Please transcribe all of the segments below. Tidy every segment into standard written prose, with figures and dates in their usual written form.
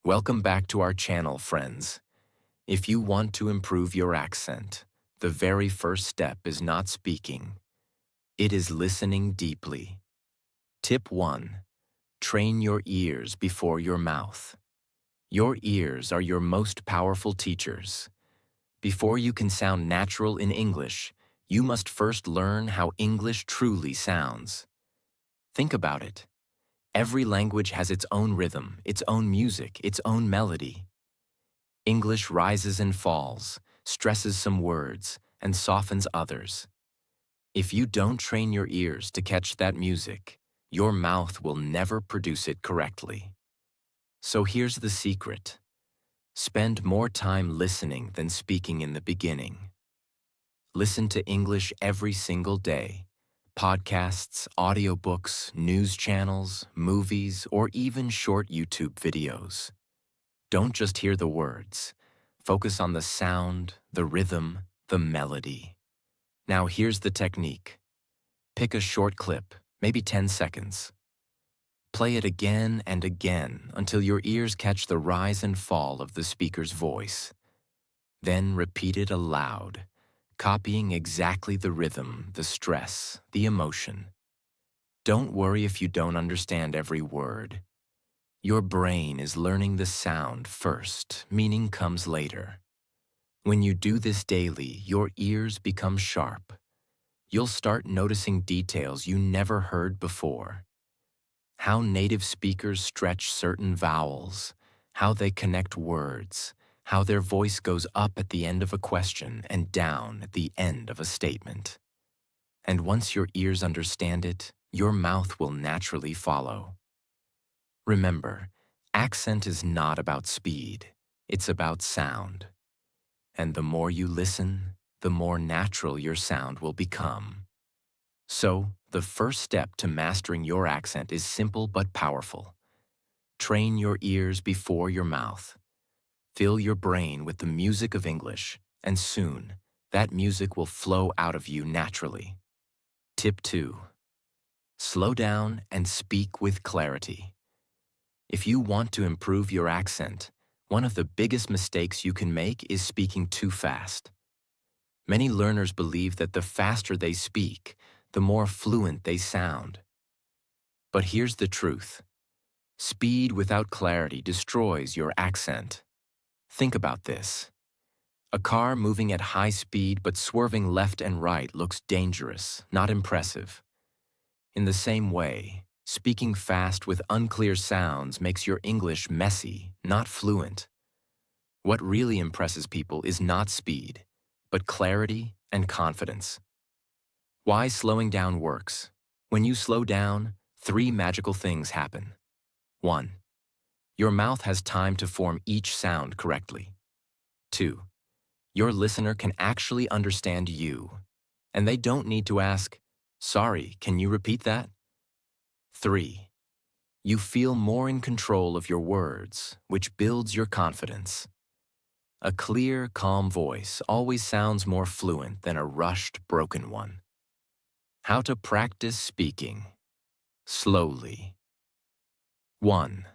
Welcome back to our channel, friends. If you want to improve your accent, the very first step is not speaking. It is listening deeply. Tip 1. Train your ears before your mouth. Your ears are your most powerful teachers. Before you can sound natural in English, you must first learn how English truly sounds. Think about it. Every language has its own rhythm, its own music, its own melody. English rises and falls, stresses some words, and softens others. If you don't train your ears to catch that music, your mouth will never produce it correctly. So here's the secret. Spend more time listening than speaking in the beginning. Listen to English every single day. Podcasts, audiobooks, news channels, movies, or even short YouTube videos. Don't just hear the words. Focus on the sound, the rhythm, the melody. Now here's the technique. Pick a short clip, maybe 10 seconds. Play it again and again until your ears catch the rise and fall of the speaker's voice. Then repeat it aloud, copying exactly the rhythm, the stress, the emotion. Don't worry if you don't understand every word. Your brain is learning the sound first, meaning comes later. When you do this daily, your ears become sharp. You'll start noticing details you never heard before. How native speakers stretch certain vowels, how they connect words, how their voice goes up at the end of a question and down at the end of a statement. And once your ears understand it, your mouth will naturally follow. Remember, accent is not about speed, it's about sound. And the more you listen, the more natural your sound will become. So, the first step to mastering your accent is simple but powerful. Train your ears before your mouth. Fill your brain with the music of English, and soon, that music will flow out of you naturally. Tip 2. Slow down and speak with clarity. If you want to improve your accent, one of the biggest mistakes you can make is speaking too fast. Many learners believe that the faster they speak, the more fluent they sound. But here's the truth. Speed without clarity destroys your accent. Think about this. A car moving at high speed but swerving left and right looks dangerous, not impressive. In the same way, speaking fast with unclear sounds makes your English messy, not fluent. What really impresses people is not speed, but clarity and confidence. Why slowing down works. When you slow down, 3 magical things happen. 1. Your mouth has time to form each sound correctly. 2. Your listener can actually understand you, and they don't need to ask, "Sorry, can you repeat that?" 3. You feel more in control of your words, which builds your confidence. A clear, calm voice always sounds more fluent than a rushed, broken one. How to practice speaking. Slowly. 1.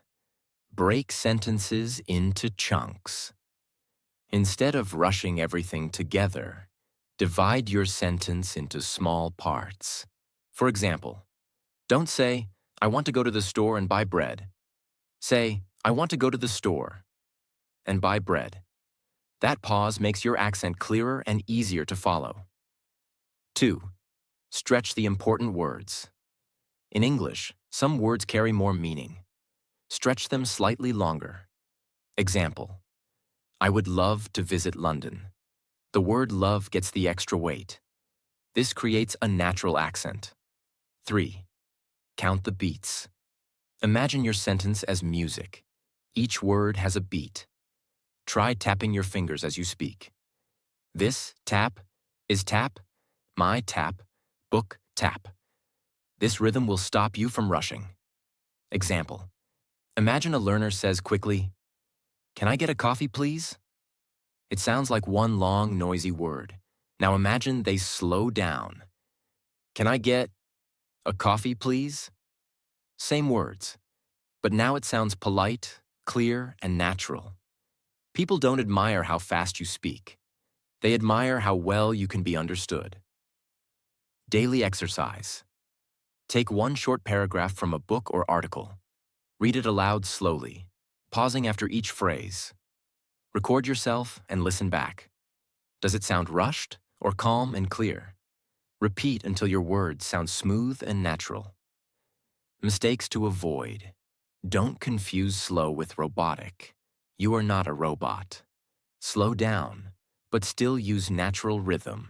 Break sentences into chunks. Instead of rushing everything together, divide your sentence into small parts. For example, don't say, "I want to go to the store and buy bread." Say, "I want to go to the store and buy bread." That pause makes your accent clearer and easier to follow. 2. Stretch the important words. In English, some words carry more meaning. Stretch them slightly longer. Example, I would love to visit London. The word love gets the extra weight. This creates a natural accent. 3. Count the beats. Imagine your sentence as music. Each word has a beat. Try tapping your fingers as you speak. This tap is tap, my tap, book tap. This rhythm will stop you from rushing. Example, imagine a learner says quickly, "Can I get a coffee, please?" It sounds like one long, noisy word. Now imagine they slow down. "Can I get a coffee, please?" Same words, but now it sounds polite, clear, and natural. People don't admire how fast you speak. They admire how well you can be understood. Daily exercise. Take one short paragraph from a book or article. Read it aloud slowly, pausing after each phrase. Record yourself and listen back. Does it sound rushed or calm and clear? Repeat until your words sound smooth and natural. Mistakes to avoid. Don't confuse slow with robotic. You are not a robot. Slow down, but still use natural rhythm.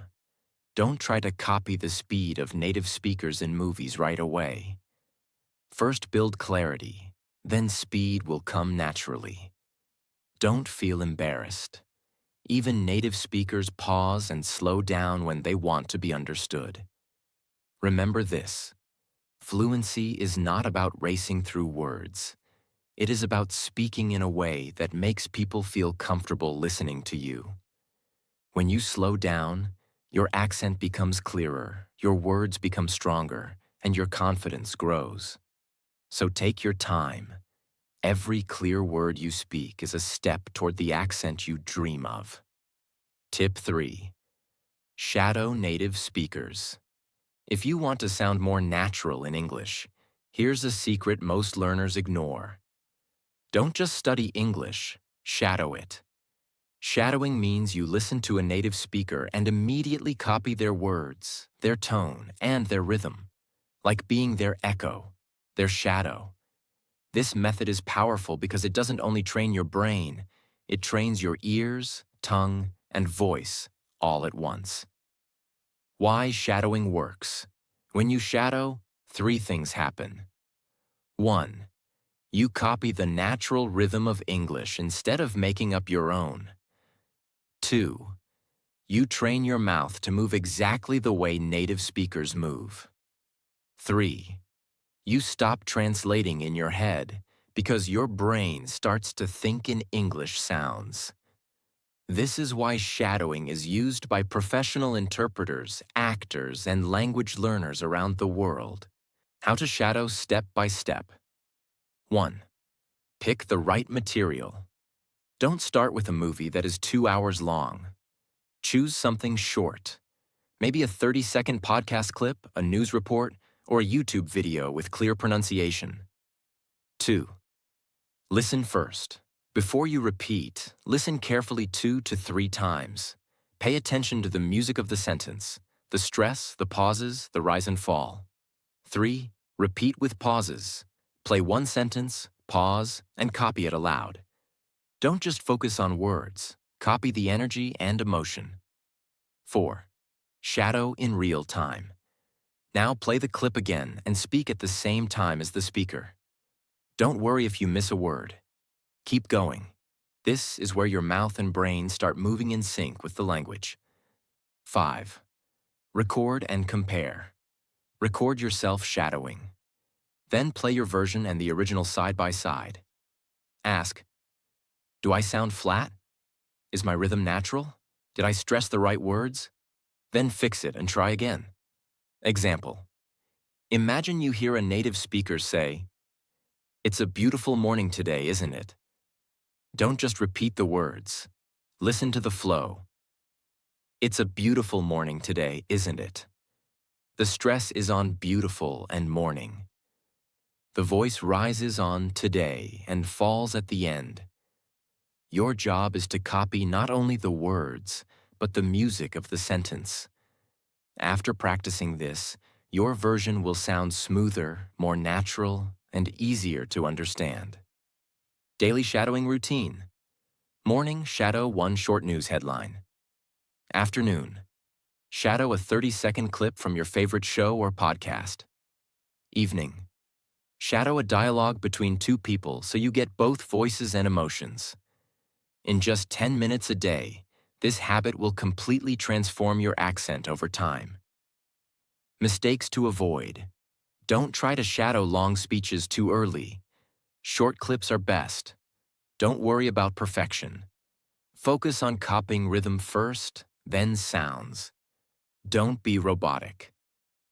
Don't try to copy the speed of native speakers in movies right away. First build clarity, then speed will come naturally. Don't feel embarrassed. Even native speakers pause and slow down when they want to be understood. Remember this: fluency is not about racing through words. It is about speaking in a way that makes people feel comfortable listening to you. When you slow down, your accent becomes clearer, your words become stronger, and your confidence grows. So take your time. Every clear word you speak is a step toward the accent you dream of. Tip 3. Shadow native speakers. If you want to sound more natural in English, here's a secret most learners ignore. Don't just study English, shadow it. Shadowing means you listen to a native speaker and immediately copy their words, their tone, and their rhythm, like being their echo, their shadow. This method is powerful because it doesn't only train your brain, it trains your ears, tongue, and voice all at once. Why shadowing works. When you shadow, 3 things happen. 1. You copy the natural rhythm of English instead of making up your own. 2. You train your mouth to move exactly the way native speakers move. 3. You stop translating in your head because your brain starts to think in English sounds. This is why shadowing is used by professional interpreters, actors, and language learners around the world. How to shadow step by step. 1. Pick the right material. Don't start with a movie that is 2 hours long. Choose something short. Maybe a 30-second podcast clip, a news report, or a YouTube video with clear pronunciation. 2. Listen first. Before you repeat, listen carefully 2 to 3 times. Pay attention to the music of the sentence, the stress, the pauses, the rise and fall. 3. Repeat with pauses. Play one sentence, pause, and copy it aloud. Don't just focus on words. Copy the energy and emotion. 4. Shadow in real time. Now play the clip again and speak at the same time as the speaker. Don't worry if you miss a word. Keep going. This is where your mouth and brain start moving in sync with the language. 5. Record and compare. Record yourself shadowing. Then play your version and the original side by side. Ask, do I sound flat? Is my rhythm natural? Did I stress the right words? Then fix it and try again. Example. Imagine you hear a native speaker say, "It's a beautiful morning today, isn't it?" Don't just repeat the words. Listen to the flow. It's a beautiful morning today, isn't it? The stress is on beautiful and morning. The voice rises on today and falls at the end. Your job is to copy not only the words, but the music of the sentence. After practicing this, your version will sound smoother, more natural, and easier to understand. Daily shadowing routine. Morning, shadow one short news headline. Afternoon, shadow a 30-second clip from your favorite show or podcast. Evening, shadow a dialogue between 2 people so you get both voices and emotions. In just 10 minutes a day, this habit will completely transform your accent over time. Mistakes to avoid. Don't try to shadow long speeches too early. Short clips are best. Don't worry about perfection. Focus on copying rhythm first, then sounds. Don't be robotic.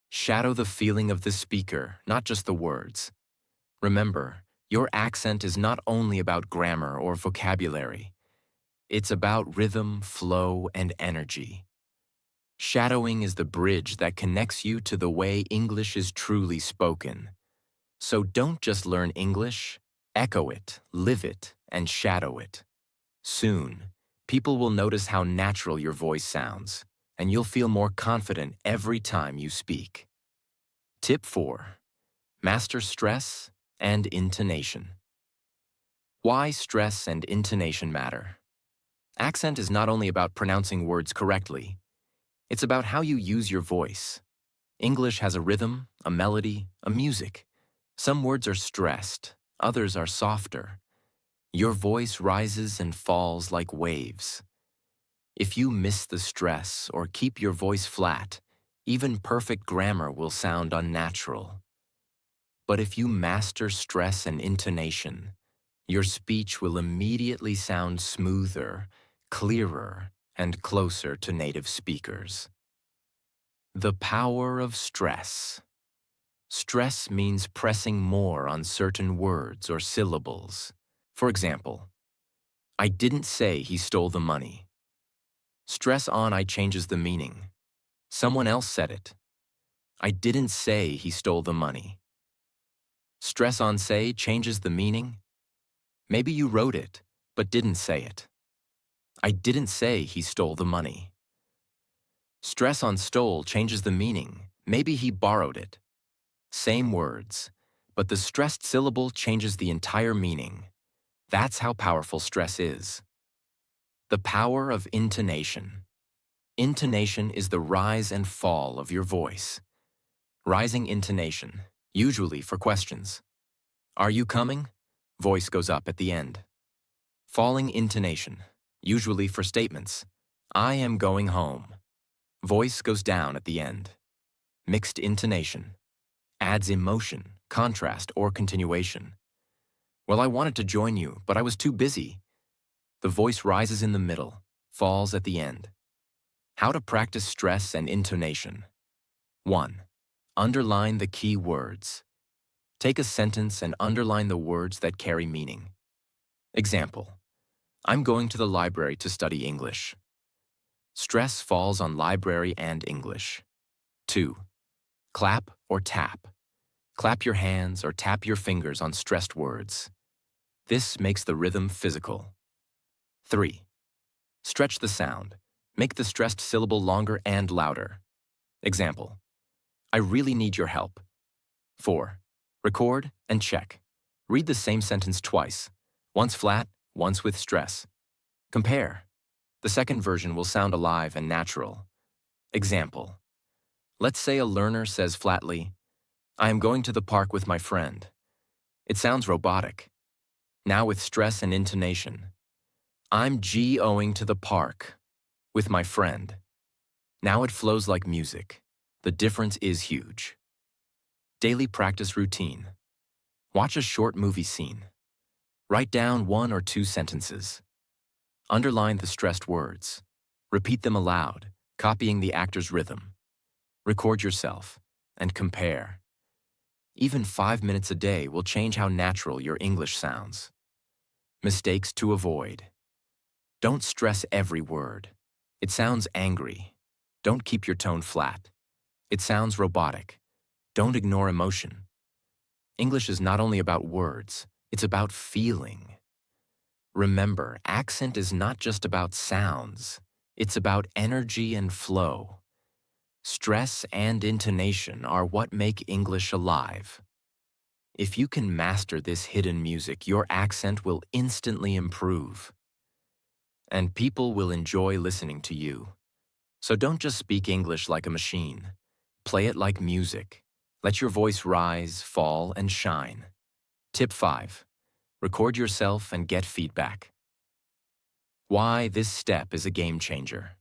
Shadow the feeling of the speaker, not just the words. Remember, Your accent is not only about grammar or vocabulary. It's about rhythm, flow, and energy. Shadowing is the bridge that connects you to the way English is truly spoken. So don't just learn English, echo it, live it, and shadow it. Soon, people will notice how natural your voice sounds, and you'll feel more confident every time you speak. Tip 4. Master stress and intonation. Why stress and intonation matter. Accent is not only about pronouncing words correctly, it's about how you use your voice. English has a rhythm, a melody, a music. Some words are stressed, others are softer. Your voice rises and falls like waves. If you miss the stress or keep your voice flat, even perfect grammar will sound unnatural. But if you master stress and intonation, your speech will immediately sound smoother, clearer, and closer to native speakers. The power of stress. Stress means pressing more on certain words or syllables. For example, I didn't say he stole the money. Stress on I changes the meaning. Someone else said it. I didn't say he stole the money. Stress on say changes the meaning. Maybe you wrote it, but didn't say it. I didn't say he stole the money. Stress on stole changes the meaning. Maybe he borrowed it. Same words, but the stressed syllable changes the entire meaning. That's how powerful stress is. The power of intonation. Intonation is the rise and fall of your voice. Rising intonation, usually for questions. Are you coming? Voice goes up at the end. Falling intonation, usually for statements. I am going home. Voice goes down at the end. Mixed intonation. Adds emotion, contrast, or continuation. Well, I wanted to join you, but I was too busy. The voice rises in the middle, falls at the end. How to practice stress and intonation. 1. Underline the key words. Take a sentence and underline the words that carry meaning. Example, I'm going to the library to study English. Stress falls on library and English. 2. Clap or tap. Clap your hands or tap your fingers on stressed words. This makes the rhythm physical. 3. Stretch the sound. Make the stressed syllable longer and louder. Example, I really need your help. 4. Record and check. Read the same sentence twice, once flat, once with stress. Compare. The second version will sound alive and natural. Example, let's say a learner says flatly, I am going to the park with my friend. It sounds robotic. Now with stress and intonation. I'm going to the park with my friend. Now it flows like music. The difference is huge. Daily practice routine. Watch a short movie scene. Write down 1 or 2 sentences. Underline the stressed words. Repeat them aloud, copying the actor's rhythm. Record yourself and compare. Even 5 minutes a day will change how natural your English sounds. Mistakes to avoid. Don't stress every word. It sounds angry. Don't keep your tone flat. It sounds robotic. Don't ignore emotion. English is not only about words, it's about feeling. Remember, accent is not just about sounds. It's about energy and flow. Stress and intonation are what make English alive. If you can master this hidden music, your accent will instantly improve. And people will enjoy listening to you. So don't just speak English like a machine. Play it like music. Let your voice rise, fall, and shine. Tip 5. Record yourself and get feedback. Why this step is a game changer.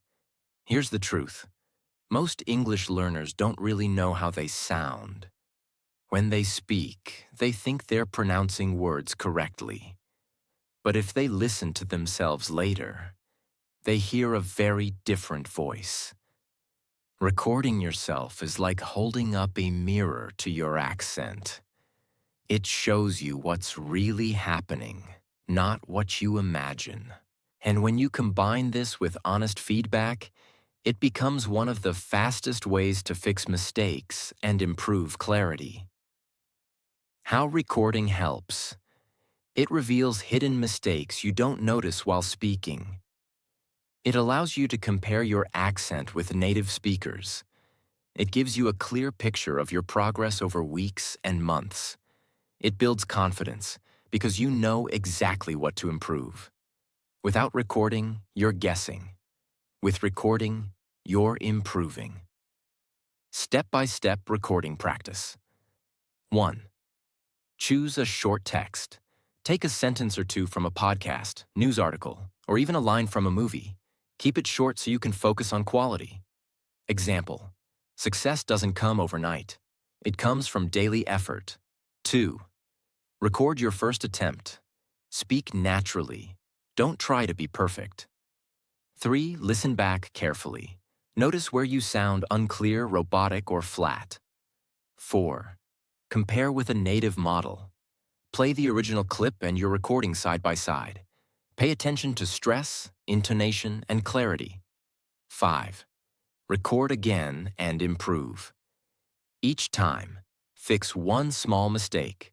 Here's the truth. Most English learners don't really know how they sound. When they speak, they think they're pronouncing words correctly. But if they listen to themselves later, they hear a very different voice. Recording yourself is like holding up a mirror to your accent. It shows you what's really happening, not what you imagine. And when you combine this with honest feedback, it becomes one of the fastest ways to fix mistakes and improve clarity. How recording helps. It reveals hidden mistakes you don't notice while speaking. It allows you to compare your accent with native speakers. It gives you a clear picture of your progress over weeks and months. It builds confidence because you know exactly what to improve. Without recording, you're guessing. With recording, you're improving. Step-by-step recording practice. 1. Choose a short text. Take a sentence or two from a podcast, news article, or even a line from a movie. Keep it short so you can focus on quality. Example: success doesn't come overnight. It comes from daily effort. 2. Record your first attempt. Speak naturally. Don't try to be perfect. 3. Listen back carefully. Notice where you sound unclear, robotic, or flat. 4. Compare with a native model. Play the original clip and your recording side by side. Pay attention to stress, intonation, and clarity. 5. Record again and improve. Each time, fix one small mistake.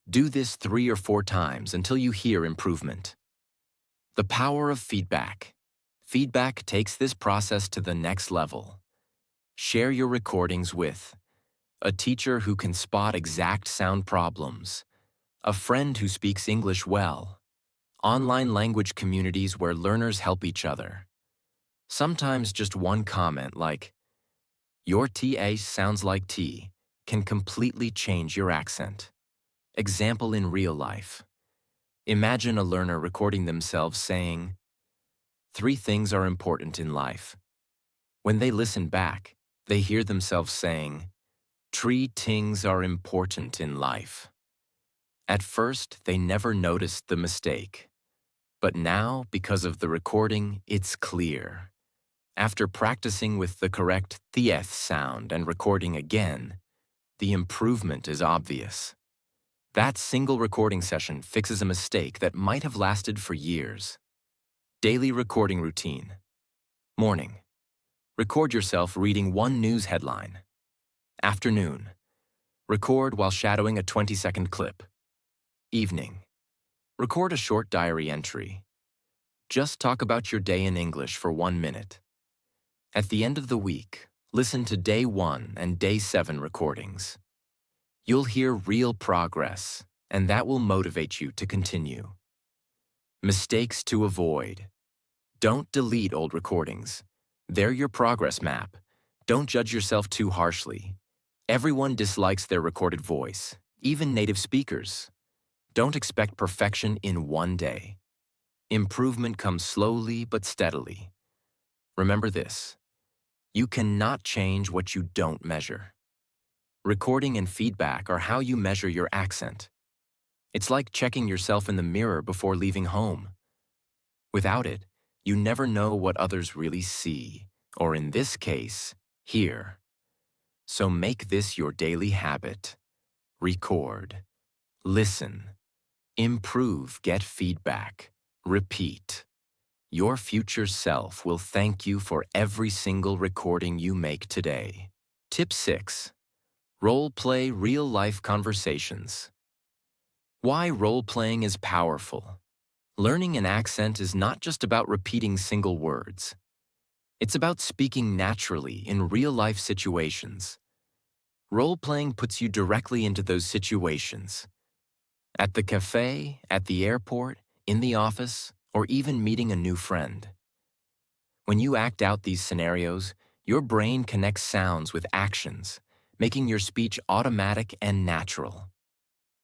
Do this 3 or 4 times until you hear improvement. The power of feedback. Feedback takes this process to the next level. Share your recordings with a teacher who can spot exact sound problems, a friend who speaks English well, online language communities where learners help each other. Sometimes just one comment like, "Your TA sounds like T," can completely change your accent. Example in real life. Imagine a learner recording themselves saying, "3 things are important in life." When they listen back, they hear themselves saying, "3 things are important in life." At first, they never noticed the mistake. But now, because of the recording, it's clear. After practicing with the correct th sound and recording again, the improvement is obvious. That single recording session fixes a mistake that might have lasted for years. Daily recording routine. Morning. Record yourself reading one news headline. Afternoon. Record while shadowing a 20-second clip. Evening. Record a short diary entry. Just talk about your day in English for 1 minute. At the end of the week, listen to day 1 and day 7 recordings. You'll hear real progress, and that will motivate you to continue. Mistakes to avoid. Don't delete old recordings. They're your progress map. Don't judge yourself too harshly. Everyone dislikes their recorded voice, even native speakers. Don't expect perfection in one day. Improvement comes slowly but steadily. Remember this: you cannot change what you don't measure. Recording and feedback are how you measure your accent. It's like checking yourself in the mirror before leaving home. Without it, you never know what others really see, or in this case, hear. So make this your daily habit. Record. Listen. Improve, get feedback. Repeat. Your future self will thank you for every single recording you make today. Tip 6. Role-play real-life conversations. Why role-playing is powerful. Learning an accent is not just about repeating single words. It's about speaking naturally in real-life situations. Role-playing puts you directly into those situations. At the cafe, at the airport, in the office, or even meeting a new friend. When you act out these scenarios, your brain connects sounds with actions, making your speech automatic and natural.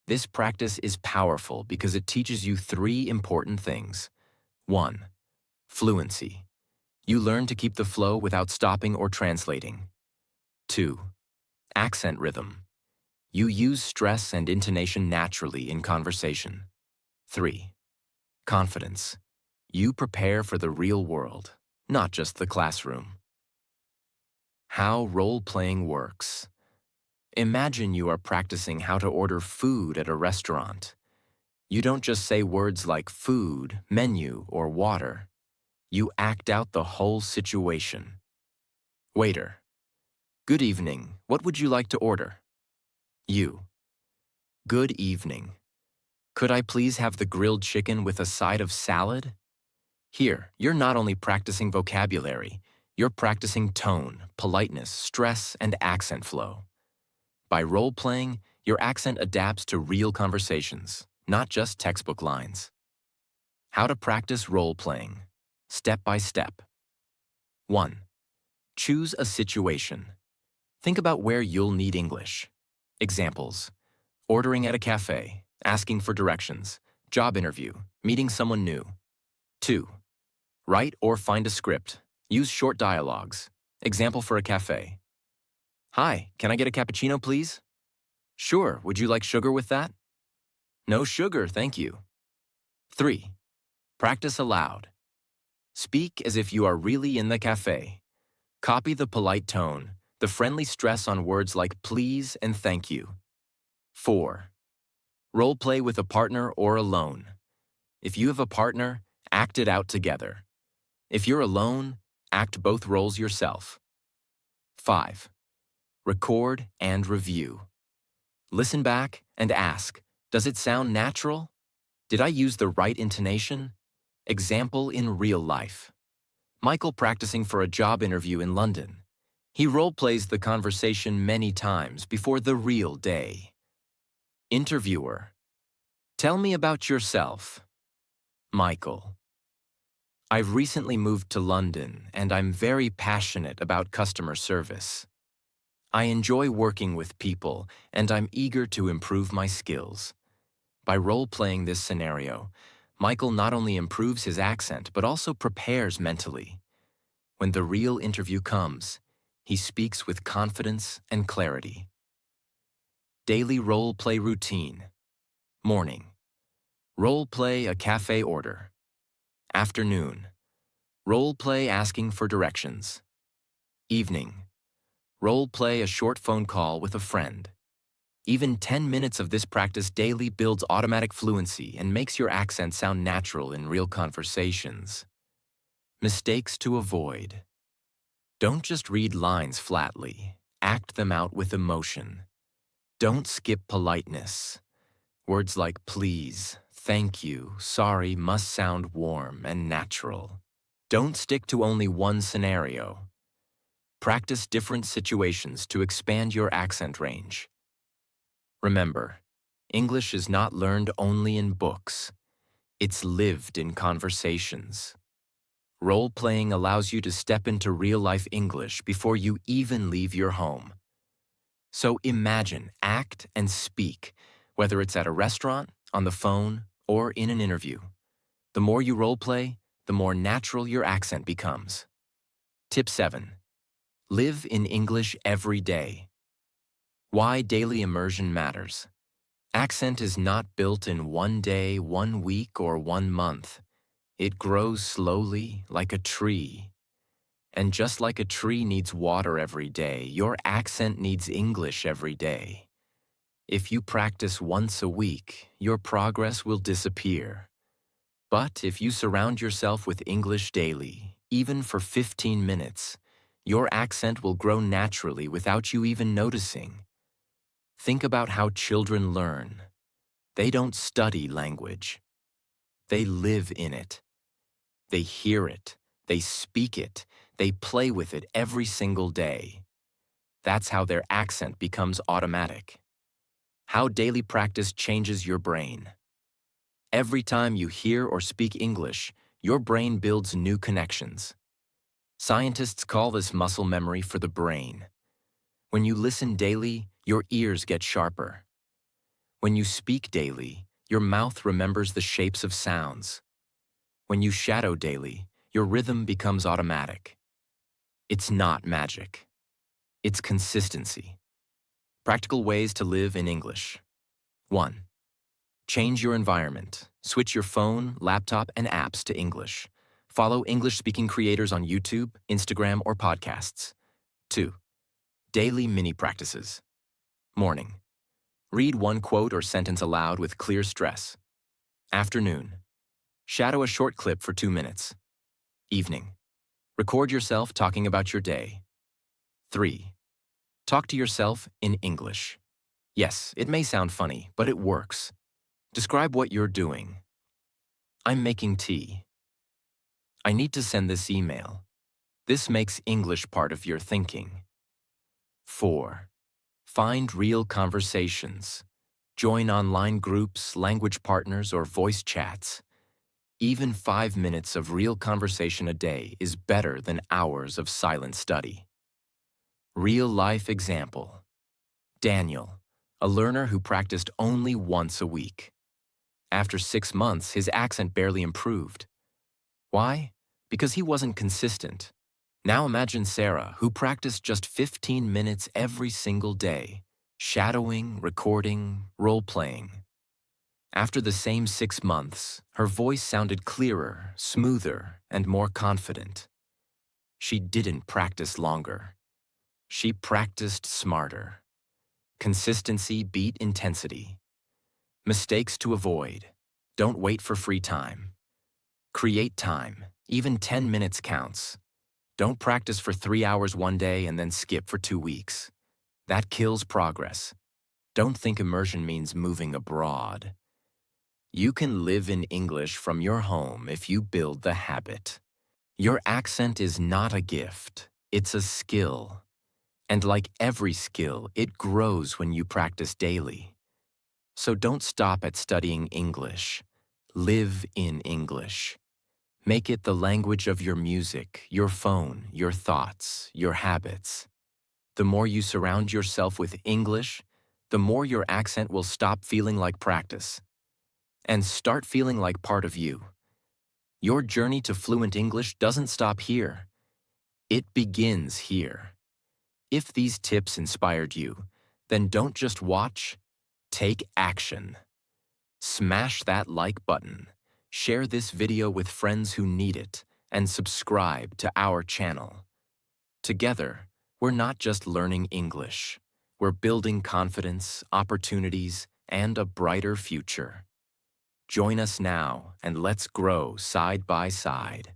This practice is powerful because it teaches you 3 important things. 1. Fluency. You learn to keep the flow without stopping or translating. 2. Accent rhythm. You use stress and intonation naturally in conversation. 3. Confidence. You prepare for the real world, not just the classroom. How role-playing works. Imagine you are practicing how to order food at a restaurant. You don't just say words like food, menu, or water. You act out the whole situation. Waiter. Good evening. What would you like to order? You. Good evening. Could I please have the grilled chicken with a side of salad? Here, you're not only practicing vocabulary, you're practicing tone, politeness, stress, and accent flow. By role-playing, your accent adapts to real conversations, not just textbook lines. How to practice role-playing. Step by step. 1. Choose a situation. Think about where you'll need English. Examples: ordering at a cafe, asking for directions, job interview, meeting someone new. 2. Write or find a script. Use short dialogues. Example for a cafe. Hi, can I get a cappuccino, please? Sure, would you like sugar with that? No sugar, thank you. 3. Practice aloud. Speak as if you are really in the cafe. Copy the polite tone, the friendly stress on words like please and thank you. 4. Role play with a partner or alone. If you have a partner, act it out together. If you're alone, act both roles yourself. 5. Record and review. Listen back and ask, does it sound natural? Did I use the right intonation? Example in real life. Michael practicing for a job interview in London. He role-plays the conversation many times before the real day. Interviewer. Tell me about yourself. Michael. I've recently moved to London and I'm very passionate about customer service. I enjoy working with people and I'm eager to improve my skills. By role-playing this scenario, Michael not only improves his accent but also prepares mentally. When the real interview comes, he speaks with confidence and clarity. Daily role-play routine. Morning. Role-play a cafe order. Afternoon. Role-play asking for directions. Evening. Role-play a short phone call with a friend. Even 10 minutes of this practice daily builds automatic fluency and makes your accent sound natural in real conversations. Mistakes to avoid. Don't just read lines flatly. Act them out with emotion. Don't skip politeness. Words like please, thank you, sorry must sound warm and natural. Don't stick to only one scenario. Practice different situations to expand your accent range. Remember, English is not learned only in books. It's lived in conversations. Role-playing allows you to step into real-life English before you even leave your home. So imagine, act, and speak, whether it's at a restaurant, on the phone, or in an interview. The more you role-play, the more natural your accent becomes. Tip 7. Live in English every day. Why daily immersion matters. Accent is not built in one day, 1 week, or 1 month. It grows slowly, like a tree. And just like a tree needs water every day, your accent needs English every day. If you practice once a week, your progress will disappear. But if you surround yourself with English daily, even for 15 minutes, your accent will grow naturally without you even noticing. Think about how children learn. They don't study language. They live in it. They hear it. They speak it. They play with it every single day. That's how their accent becomes automatic. How daily practice changes your brain. Every time you hear or speak English, your brain builds new connections. Scientists call this muscle memory for the brain. When you listen daily, your ears get sharper. When you speak daily, your mouth remembers the shapes of sounds. When you shadow daily, your rhythm becomes automatic. It's not magic. It's consistency. Practical ways to live in English. 1. Change your environment. Switch your phone, laptop, and apps to English. Follow English-speaking creators on YouTube, Instagram, or podcasts. 2. Daily mini practices. Morning. Read one quote or sentence aloud with clear stress. Afternoon. Shadow a short clip for 2 minutes. Evening. Record yourself talking about your day. 3. Talk to yourself in English. Yes, it may sound funny, but it works. Describe what you're doing. I'm making tea. I need to send this email. This makes English part of your thinking. 4. Find real conversations. Join online groups, language partners, or voice chats. Even 5 minutes of real conversation a day is better than hours of silent study. Real-life example. Daniel, a learner who practiced only once a week. After 6 months, his accent barely improved. Why? Because he wasn't consistent. Now imagine Sarah, who practiced just 15 minutes every single day, shadowing, recording, role-playing. After the same 6 months, her voice sounded clearer, smoother, and more confident. She didn't practice longer. She practiced smarter. Consistency beat intensity. Mistakes to avoid. Don't wait for free time. Create time. Even 10 minutes counts. Don't practice for 3 hours one day and then skip for 2 weeks. That kills progress. Don't think immersion means moving abroad. You can live in English from your home if you build the habit. Your accent is not a gift, it's a skill. And like every skill, it grows when you practice daily. So don't stop at studying English. Live in English. Make it the language of your music, your phone, your thoughts, your habits. The more you surround yourself with English, the more your accent will stop feeling like practice and start feeling like part of you. Your journey to fluent English doesn't stop here. It begins here. If these tips inspired you, then don't just watch, take action. Smash that like button, share this video with friends who need it, and subscribe to our channel. Together, we're not just learning English. We're building confidence, opportunities, and a brighter future. Join us now and let's grow side by side.